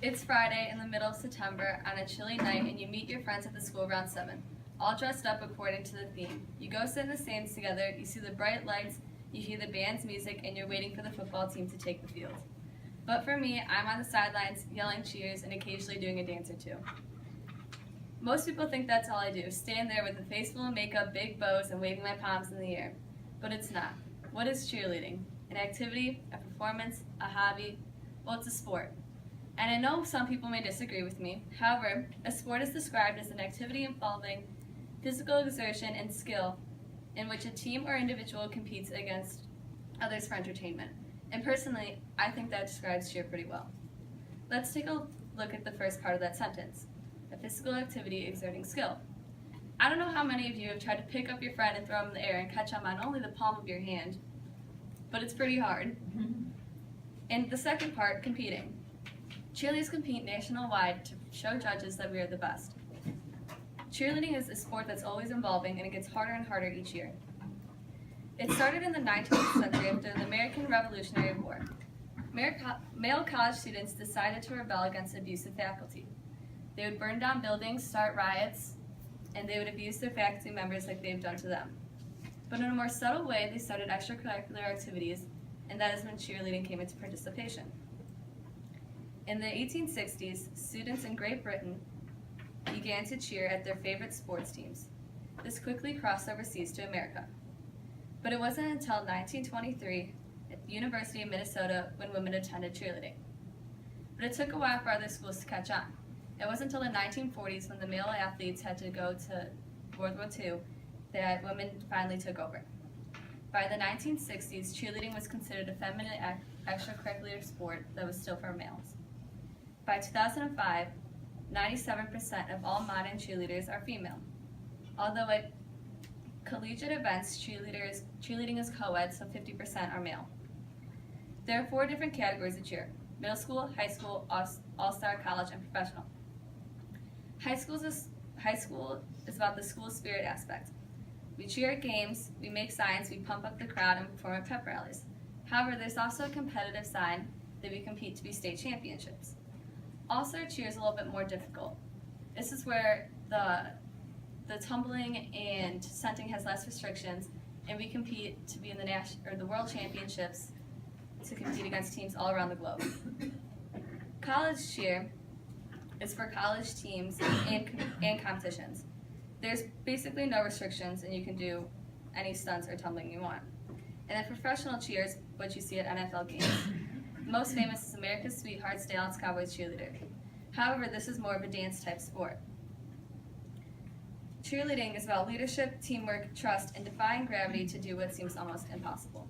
It's Friday in the middle of September on a chilly night and you meet your friends at the school around 7, all dressed up according to the theme. You go sit in the stands together, you see the bright lights, you hear the band's music, and you're waiting for the football team to take the field. But for me, I'm on the sidelines yelling cheers and occasionally doing a dance or two. Most people think that's all I do, stand there with a face full of makeup, big bows, and waving my palms in the air. But it's not. What is cheerleading? An activity, a performance, a hobby? Well, it's a sport. And I know some people may disagree with me. However, a sport is described as an activity involving physical exertion and skill in which a team or individual competes against others for entertainment. And personally, I think that describes cheer pretty well. Let's take a look at the first part of that sentence. A physical activity exerting skill. I don't know how many of you have tried to pick up your friend and throw him in the air and catch him on only the palm of your hand, but it's pretty hard. And the second part, competing. Cheerleaders compete nationwide to show judges that we are the best. Cheerleading is a sport that's always evolving and it gets harder and harder each year. It started in the 19th century after the American Revolutionary War. Male college students decided to rebel against abusive faculty. They would burn down buildings, start riots, and they would abuse their faculty members like they've done to them. But in a more subtle way, they started extracurricular activities, and that is when cheerleading came into participation. In the 1860s, students in Great Britain began to cheer at their favorite sports teams. This quickly crossed overseas to America. But it wasn't until 1923 at the University of Minnesota when women attended cheerleading. But it took a while for other schools to catch on. It wasn't until the 1940s when the male athletes had to go to World War II that women finally took over. By the 1960s, cheerleading was considered a feminine extracurricular sport that was still for males. By 2005, 97% of all modern cheerleaders are female. Although at collegiate events, cheerleading is co-ed, so 50% are male. There are 4 different categories of cheer: middle school, high school, all-star, college, and professional. High school is about the school spirit aspect. We cheer at games, we make signs, we pump up the crowd, and perform at pep rallies. However, there's also a competitive side that we compete to be state championships. All-star cheer is a little bit more difficult. This is where the tumbling and stunting has less restrictions, and we compete to be in the world championships to compete against teams all around the globe. College cheer is for college teams and competitions. There's basically no restrictions, and you can do any stunts or tumbling you want. And then professional cheer is what you see at NFL games. Most famous is America's Sweethearts, Dallas Cowboys cheerleader. However, this is more of a dance-type sport. Cheerleading is about leadership, teamwork, trust, and defying gravity to do what seems almost impossible.